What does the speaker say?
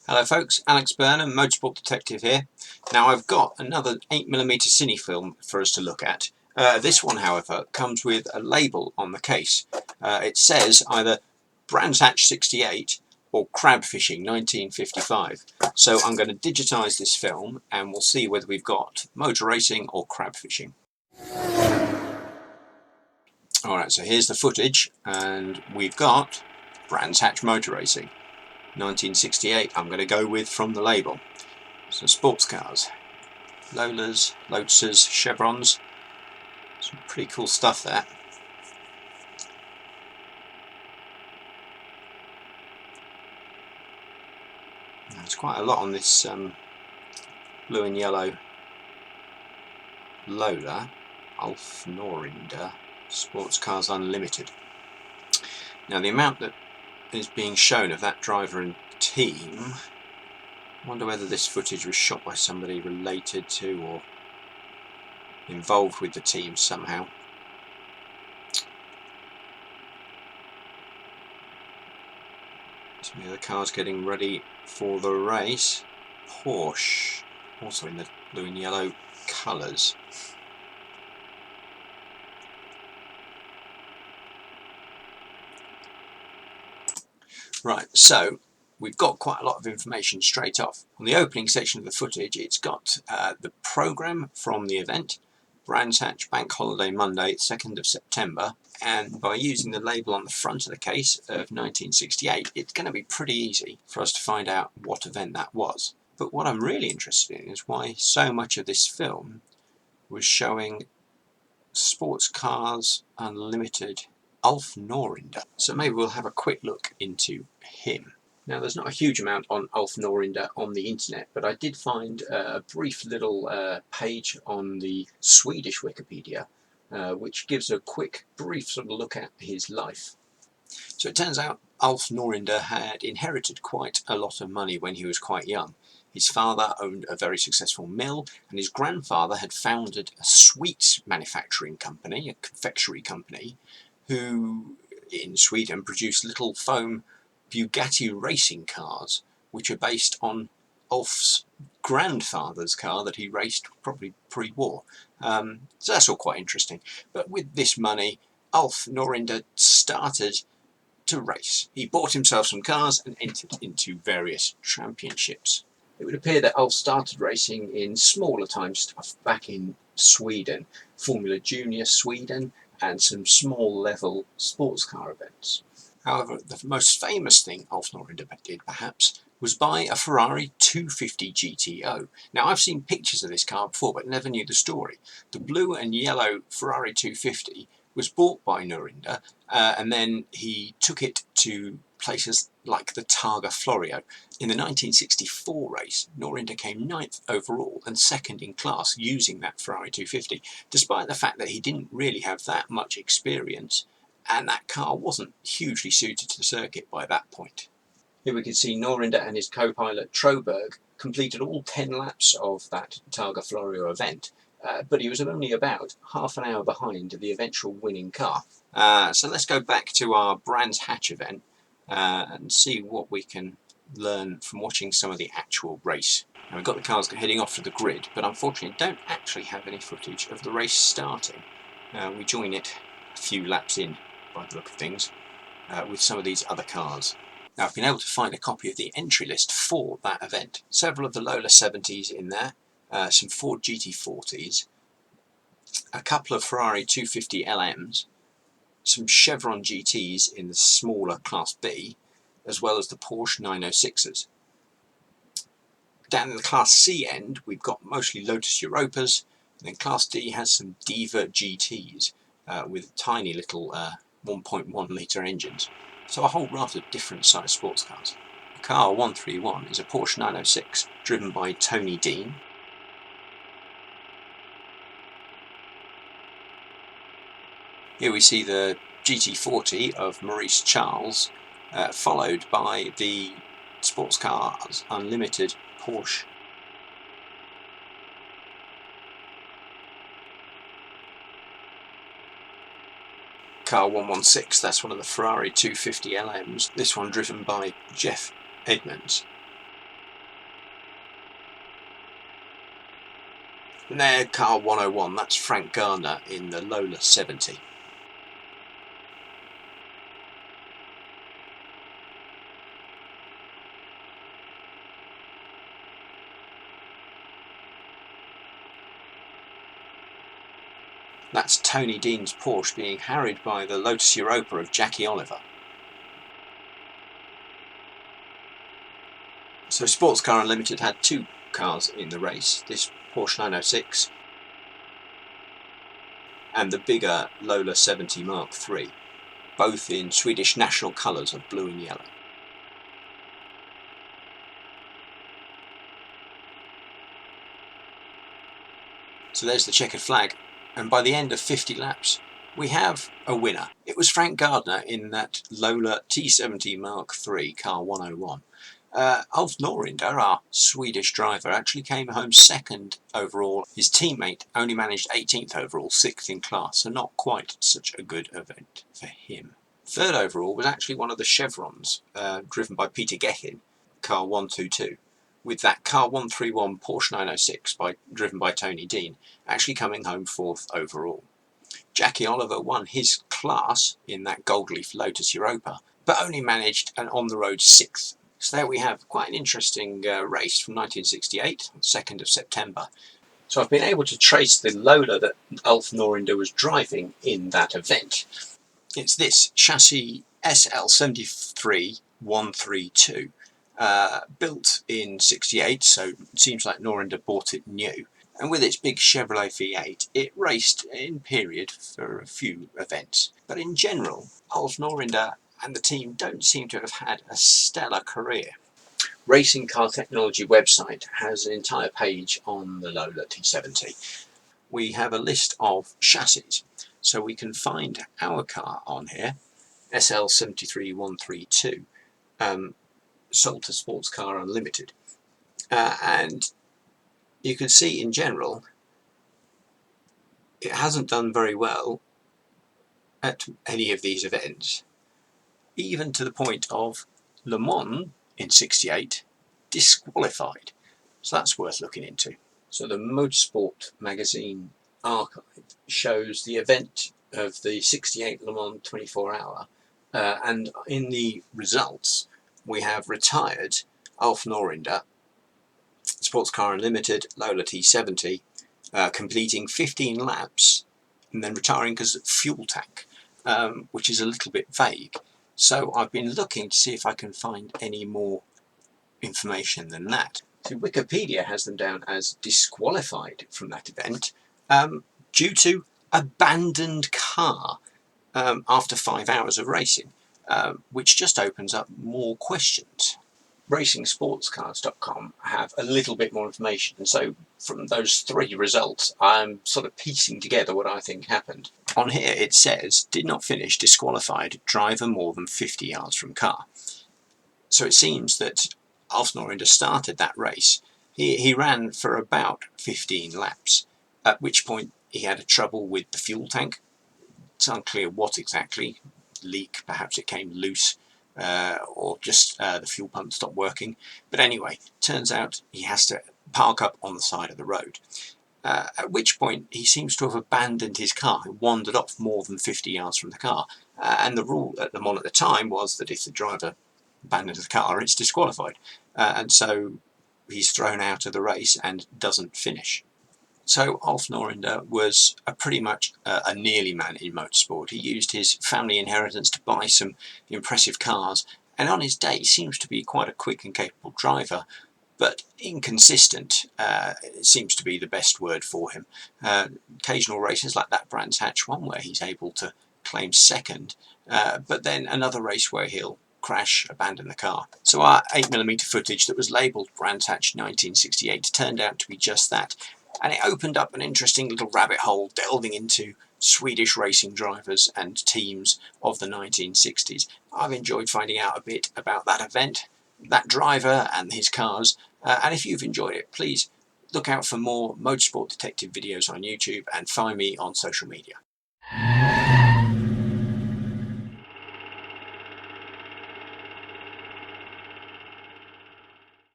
Hello folks, Alex Burnham, Motorsport Detective here. Now I've got another 8mm Cine film for us to look at. This one, however, comes with a label on the case. It says either Brands Hatch 68 or Crab Fishing 1955. So I'm going to digitise this film and we'll see whether we've got motor racing or crab fishing. Alright, so here's the footage and we've got Brands Hatch Motor Racing 1968, I'm going to go with from the label. So sports cars, Lolas, Lotuses, Chevrons, some pretty cool stuff there. There's quite a lot on this blue and yellow Lola, Ulf Norinder, Sports Cars Unlimited. Now the amount that is being shown of that driver and team, I wonder whether this footage was shot by somebody related to or involved with the team somehow. Some of the cars getting ready for the race. Porsche, also in the blue and yellow colours. Right, so we've got quite a lot of information straight off. On the opening section of the footage, it's got the programme from the event, Brands Hatch Bank Holiday Monday, 2nd of September, and by using the label on the front of the case of 1968, it's going to be pretty easy for us to find out what event that was. But what I'm really interested in is why so much of this film was showing Sports Cars Unlimited Ulf Norinder. So maybe we'll have a quick look into him. Now there's not a huge amount on Ulf Norinder on the internet, but I did find a brief little page on the Swedish Wikipedia which gives a quick brief sort of look at his life. So it turns out Ulf Norinder had inherited quite a lot of money when he was quite young. His father owned a very successful mill, and his grandfather had founded a sweets manufacturing company, a confectionery company, who in Sweden produced little foam Bugatti racing cars, which are based on Ulf's grandfather's car that he raced probably pre-war. So that's all quite interesting. But with this money, Ulf Norinder started to race. He bought himself some cars and entered into various championships. It would appear that Ulf started racing in smaller time stuff back in Sweden, Formula Junior Sweden, and some small level sports car events. However, the most famous thing Ulf Norinder did, perhaps, was buy a Ferrari 250 GTO. Now, I've seen pictures of this car before, but never knew the story. The blue and yellow Ferrari 250 was bought by Norinder, and then he took it to places like the Targa Florio. In the 1964 race, Norinder came 9th overall and 2nd in class using that Ferrari 250, despite the fact that he didn't really have that much experience, and that car wasn't hugely suited to the circuit by that point. Here we can see Norinder and his co-pilot Troberg completed all 10 laps of that Targa Florio event, but he was only about half an hour behind the eventual winning car. So let's go back to our Brands Hatch event and see what we can learn from watching some of the actual race. Now we've got the cars heading off to the grid, but unfortunately don't actually have any footage of the race starting. We join it a few laps in, by the look of things, with some of these other cars. Now I've been able to find a copy of the entry list for that event. Several of the Lola 70s in there, some Ford GT40s, a couple of Ferrari 250 LMs, some Chevron GTs in the smaller Class B, as well as the Porsche 906s. Down in the Class C end, we've got mostly Lotus Europas, and then Class D has some Diva GTs with tiny little 1.1 litre engines. So a whole raft of different size sports cars. Car 131 is a Porsche 906 driven by Tony Dean. Here we see the GT40 of Maurice Charles, followed by the Sports Cars Unlimited Porsche. Car 116, that's one of the Ferrari 250 LMs, this one driven by Jeff Edmonds. And there, car 101, that's Frank Gardner in the Lola 70. That's Tony Dean's Porsche being harried by the Lotus Europa of Jackie Oliver. So Sportscar Unlimited had two cars in the race, this Porsche 906 and the bigger Lola 70 Mark III, both in Swedish national colours of blue and yellow. So there's the checkered flag, and by the end of 50 laps we have a winner. It was Frank Gardner in that Lola T70 Mark III car 101. Ulf Norinder, our Swedish driver, actually came home second overall. His teammate only managed 18th overall, 6th in class, so not quite such a good event for him. Third overall was actually one of the Chevrons, driven by Peter Gethin, car 122, with that car 131 Porsche 906 driven by Tony Dean, actually coming home fourth overall. Jackie Oliver won his class in that Gold Leaf Lotus Europa, but only managed an on-the-road 6th. So there we have quite an interesting race from 1968, 2nd of September. So I've been able to trace the Lola that Ulf Norinder was driving in that event. It's this chassis SL73132, built in 68, so it seems like Norinder bought it new. And with its big Chevrolet V8, it raced in period for a few events. But in general, Ulf Norinder and the team don't seem to have had a stellar career. Racing Car Technology website has an entire page on the Lola T70. We have a list of chassis, so we can find our car on here, SL73132, sold to Sportscar Unlimited, and you can see in general it hasn't done very well at any of these events, even to the point of Le Mans in 68 disqualified. So that's worth looking into. So the Motorsport magazine archive shows the event of the 68 Le Mans 24-hour, and in the results we have retired Ulf Norinder, Sportscar Unlimited, Lola T70, completing 15 laps and then retiring because of fuel tank, which is a little bit vague. So I've been looking to see if I can find any more information than that. So Wikipedia has them down as disqualified from that event due to abandoned car after 5 hours of racing, which just opens up more questions. RacingSportscars.com have a little bit more information, and so from those three results I'm sort of piecing together what I think happened. On here it says, did not finish, disqualified, driver more than 50 yards from car. So it seems that Ulf Norinder started that race. He ran for about 15 laps, at which point he had a trouble with the fuel tank. It's unclear what exactly, leak, perhaps it came loose, or just the fuel pump stopped working. But anyway, turns out he has to park up on the side of the road. At which point he seems to have abandoned his car, he wandered off more than 50 yards from the car. And the rule at Le Mans at the time was that if the driver abandons the car, it's disqualified. And so he's thrown out of the race and doesn't finish. So Ulf Norinder was pretty much a nearly man in motorsport. He used his family inheritance to buy some impressive cars, and on his day seems to be quite a quick and capable driver, but inconsistent seems to be the best word for him. Occasional races like that Brands Hatch one where he's able to claim second, but then another race where he'll crash, abandon the car. So our 8mm footage that was labelled Brands Hatch 1968 turned out to be just that. And it opened up an interesting little rabbit hole delving into Swedish racing drivers and teams of the 1960s. I've enjoyed finding out a bit about that event, that driver and his cars, and if you've enjoyed it, please look out for more motorsport detective videos on YouTube and find me on social media.